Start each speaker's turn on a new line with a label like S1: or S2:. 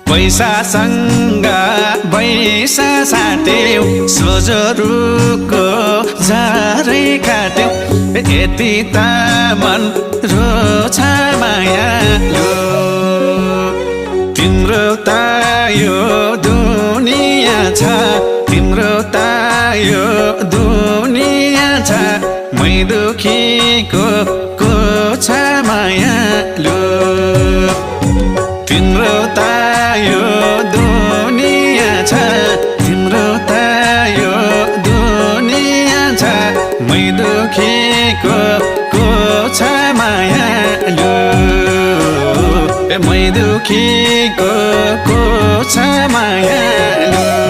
S1: पैसासँग पैसा साट्यौ सोझो रुखको झारै काट्यौ यति त मन रोछ मायालु तिम्रो त यो दुनिया छ तिम्रो त यो दुनिया छ मै दुखीको को छ मायालु तिम्रो त यो दुनिया छ तिम्रो त यो दुनिया छ मै दुखीको को छ मायालु मै दुखीको को छ मायालु